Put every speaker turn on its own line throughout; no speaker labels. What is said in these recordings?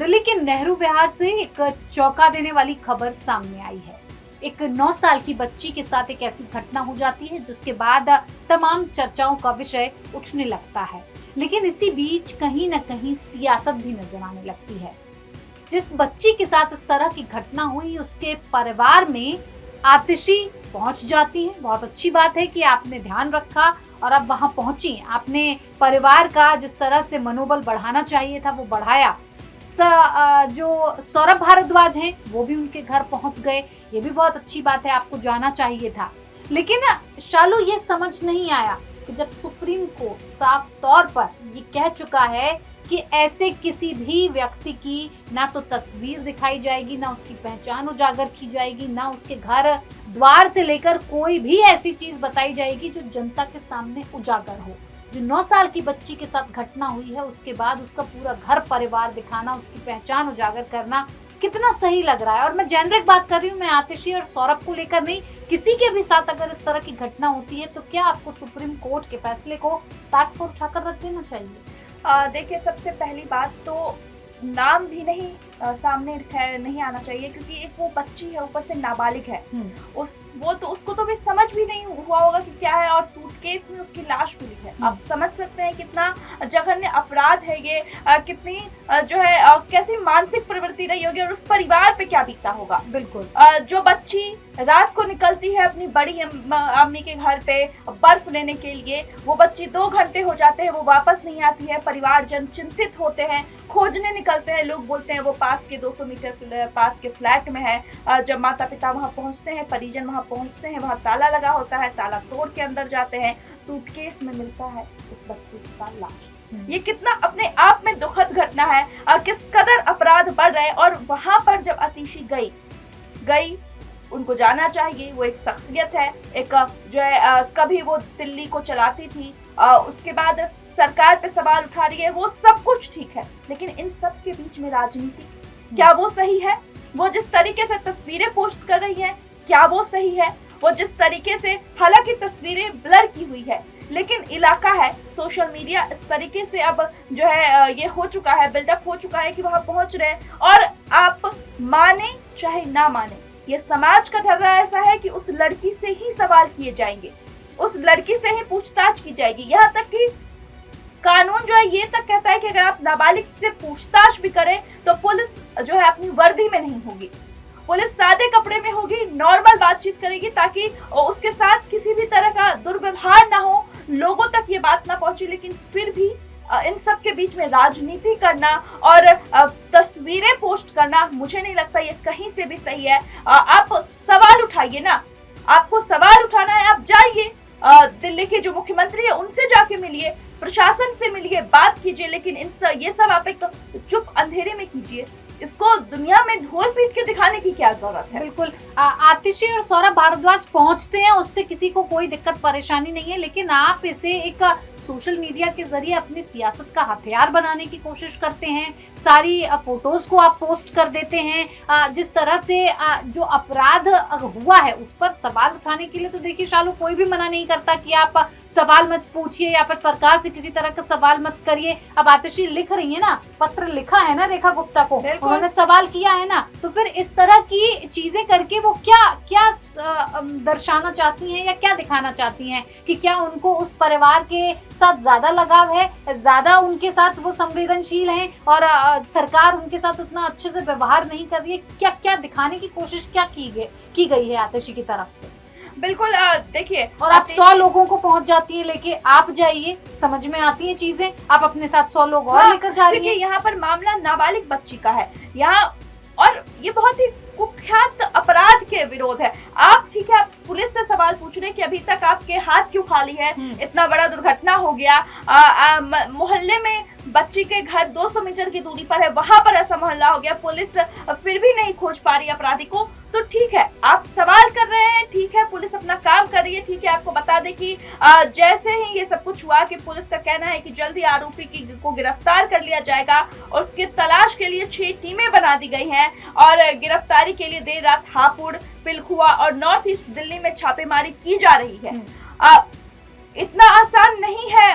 दिल्ली के नेहरू विहार से एक चौंका देने वाली खबर सामने आई है। एक 9 साल की बच्ची के साथ एक ऐसी घटना हो जाती है जिसके बाद तमाम चर्चाओं का विषय उठने लगता है। लेकिन इसी बीच कहीं न कहीं सियासत भी नजर आने लगती है। जिस बच्ची के साथ इस तरह की घटना हुई उसके परिवार में आतिशी पहुंच जाती है। बहुत अच्छी बात है कि आपने ध्यान रखा और अब वहां पहुंची। आपने परिवार का जिस तरह से मनोबल बढ़ाना चाहिए था वो बढ़ाया। जो सौरभ भारद्वाज हैं वो भी उनके घर पहुंच गए। ये भी बहुत अच्छी बात है, आपको जाना चाहिए था। लेकिन शालू ये समझ नहीं आया कि जब सुप्रीम कोर्ट साफ तौर पर ये कह चुका है कि ऐसे किसी भी व्यक्ति की ना तो तस्वीर दिखाई जाएगी, ना उसकी पहचान उजागर की जाएगी, ना उसके घर द्वार से लेकर कोई भी ऐसी चीज बताई जाएगी जो जनता के सामने उजागर हो। जो 9 साल की बच्ची के साथ घटना हुई है उसके बाद उसका पूरा घर परिवार दिखाना, उसकी पहचान उजागर करना कितना सही लग रहा है। और मैं जेनरिक बात कर रही हूँ, मैं आतिशी और सौरभ को लेकर नहीं, किसी के भी साथ अगर इस तरह की घटना होती है तो क्या आपको सुप्रीम कोर्ट के फैसले को ताक पर उठाकर रख देना चाहिए?
देखिए, सबसे पहली बात तो नाम भी नहीं सामने नहीं आना चाहिए, क्योंकि एक वो बच्ची है, ऊपर से नाबालिग है। उसको तो भी समझ भी नहीं हुआ होगा कि क्या है, और सूटकेस में उसकी लाश मिली है। आप समझ सकते हैं कितना जघन्य अपराध है ये, कितनी जो है कैसी मानसिक प्रवृत्ति रही होगी और उस परिवार पे क्या बीतता होगा।
बिल्कुल।
जो बच्ची रात को निकलती है अपनी बड़ी अम्मी के घर पे बर्फ लेने के लिए, वो बच्ची 2 घंटे हो जाते हैं, वो वापस नहीं आती है। परिवारजन चिंतित होते हैं, खोजने निकलते हैं। लोग बोलते हैं वो पास के 200 मीटर पास के फ्लैट में है। जब माता पिता वहां पहुंचते हैं, परिजन वहां पहुंचते हैं, वहां ताला लगा होता है, ताला तोड़ के अंदर जाते हैं, सूटकेस में मिलता है उस बच्चे का लाश। ये कितना अपने आप में दुखद घटना है, किस कदर अपराध बढ़ रहे हैं। और वहां पर जब आतिशी गई, उनको जाना चाहिए। वो एक शख्सियत है, एक जो है कभी वो दिल्ली को चलाती थी, उसके बाद सरकार पे सवाल उठा रही है, वो सब कुछ ठीक है। लेकिन इन सब के बीच में राजनीति, क्या वो सही है? वो जिस तरीके से तस्वीरें पोस्ट कर रही है, क्या वो सही है? वो जिस तरीके से, हालांकि तस्वीरें ब्लर की हुई है, लेकिन इलाका है, सोशल मीडिया इस तरीके से अब जो है ये हो चुका है, बिल्डअप हो चुका है कि वहां पहुंच रहे हैं। और आप माने चाहे ना माने, ये समाज का ढर्रा ऐसा है कि उस लड़की से ही सवाल किए जाएंगे, उस लड़की से ही पूछताछ की जाएगी। यहाँ तक कि कानून जो है ये तक कहता है कि अगर आप नाबालिग से पूछताछ भी करें तो पुलिस जो है अपनी वर्दी में नहीं होगी, पुलिस सादे कपड़े में होगी, नॉर्मल बातचीत करेगी, ताकि उसके साथ किसी भी तरह का दुर्व्यवहार ना हो, लोगों तक ये बात ना पहुंचे। लेकिन फिर भी इन सब के बीच में राजनीति करना और तस्वीरें पोस्ट करना, मुझे नहीं लगता ये कहीं से भी सही है। आप सवाल उठाइए ना, आपको सवाल उठाना है, आप जाइए दिल्ली के जो मुख्यमंत्री है उनसे जाके मिलिए, प्रशासन से मिलिए, बात कीजिए। लेकिन ये सब आप एक चुप अंधेरे में कीजिए, इसको दुनिया में ढोल पीट के दिखाने की क्या जरूरत है?
बिल्कुल। आतिशी और सौरभ भारद्वाज पहुंचते हैं, उससे किसी को कोई दिक्कत परेशानी नहीं है, लेकिन आप इसे एक सोशल मीडिया के जरिए अपनी सियासत का हथियार बनाने की कोशिश करते हैं। सारी फोटोज को आप पोस्ट कर देते हैं। जिस तरह से जो अपराध हुआ है उस पर सवाल उठाने के लिए तो देखिए शालू, कोई भी मना नहीं करता कि आप सवाल मत पूछिए या फिर सरकार से किसी तरह का सवाल मत करिए। अब आतिशी लिख रही है ना, पत्र लिखा है ना रेखा गुप्ता को, उन्होंने सवाल किया है ना, तो फिर इस तरह की चीजें करके वो क्या दर्शाना चाहती हैं या क्या दिखाना चाहती हैं कि क्या उनको उस परिवार के साथ ज्यादा लगाव है, ज्यादा उनके साथ वो संवेदनशील हैं और सरकार उनके साथ उतना अच्छे से व्यवहार नहीं कर रही है? क्या दिखाने की कोशिश क्या की गई है आतिशी की तरफ से?
बिल्कुल। देखिए,
और आप 100 लोगों को पहुंच जाती है लेके, आप जाइए, समझ में आती है चीजें, आप अपने साथ 100 लोग और लेकर जा रही हैं।
देखिए, यहाँ पर मामला नाबालिग बच्ची का है यहाँ, और ये बहुत ही कुख्यात अपराध के विरोध है। आप ठीक है, आप पुलिस से सवाल पूछ रहे हैं कि अभी तक आपके हाथ क्यों खाली है, इतना बड़ा दुर्घटना हो गया, मोहल्ले में बच्ची के घर 200 मीटर की दूरी पर है, वहां पर ऐसा मोहल्ला हो गया, पुलिस फिर भी नहीं खोज पा रही अपराधी को। तो ठीक है, आप सवाल कर रहे हैं, ठीक है, पुलिस अपना काम कर रही है, ठीक है। आपको बता दें कि जैसे ही ये सब कुछ हुआ कि पुलिस का कहना है कि जल्दी आरोपी को गिरफ्तार कर लिया जाएगा और उसके तलाश के लिए 6 टीमें बना दी गई हैं और गिरफ्तारी के लिए देर रात हापुड़, पिलखुआ और नॉर्थ ईस्ट दिल्ली में छापेमारी की जा रही है। इतना आसान नहीं है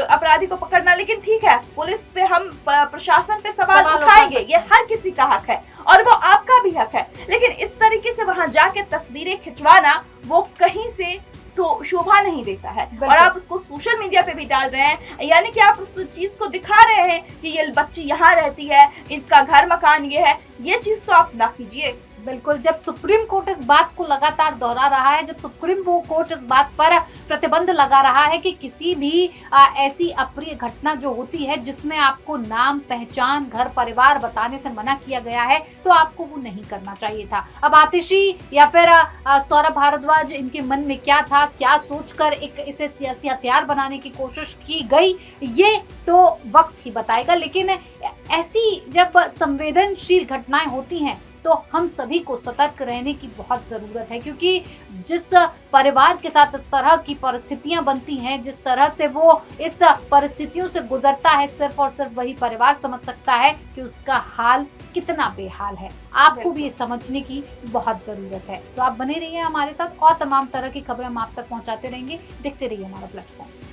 अपराधी को पकड़ना, लेकिन ठीक है, पुलिस पे हम प्रशासन पे सवाल उठाएंगे, ये हर किसी का हक है और वो आपका भी हक है। लेकिन इस तरीके से वहां जाके तस्वीरें खिंचवाना वो कहीं से शोभा नहीं देता है, और आप उसको सोशल मीडिया पे भी डाल रहे हैं, यानी कि आप उस चीज को दिखा रहे हैं कि ये बच्ची यहाँ रहती है, इसका घर मकान ये है। ये चीज तो आप ना कीजिए।
बिल्कुल, जब सुप्रीम कोर्ट इस बात को लगातार दोहरा रहा है, जब सुप्रीम कोर्ट इस बात पर प्रतिबंध लगा रहा है कि किसी भी ऐसी अप्रिय घटना जो होती है जिसमें आपको नाम, पहचान, घर परिवार बताने से मना किया गया है, तो आपको वो नहीं करना चाहिए था। अब आतिशी या फिर सौरभ भारद्वाज, इनके मन में क्या था, क्या सोचकर इसे सियासी हथियार बनाने की कोशिश की गई, ये तो वक्त ही बताएगा। लेकिन ऐसी जब संवेदनशील घटनाएं होती हैं तो हम सभी को सतर्क रहने की बहुत जरूरत है, क्योंकि जिस परिवार के साथ इस तरह की परिस्थितियां बनती हैं, जिस तरह से वो इस परिस्थितियों से गुजरता है, सिर्फ और सिर्फ वही परिवार समझ सकता है कि उसका हाल कितना बेहाल है। आपको भी ये समझने की बहुत जरूरत है। तो आप बने रहिए हमारे साथ, और तमाम तरह की खबरें हम आप तक पहुंचाते रहेंगे। देखते रहिए हमारा प्लेटफॉर्म।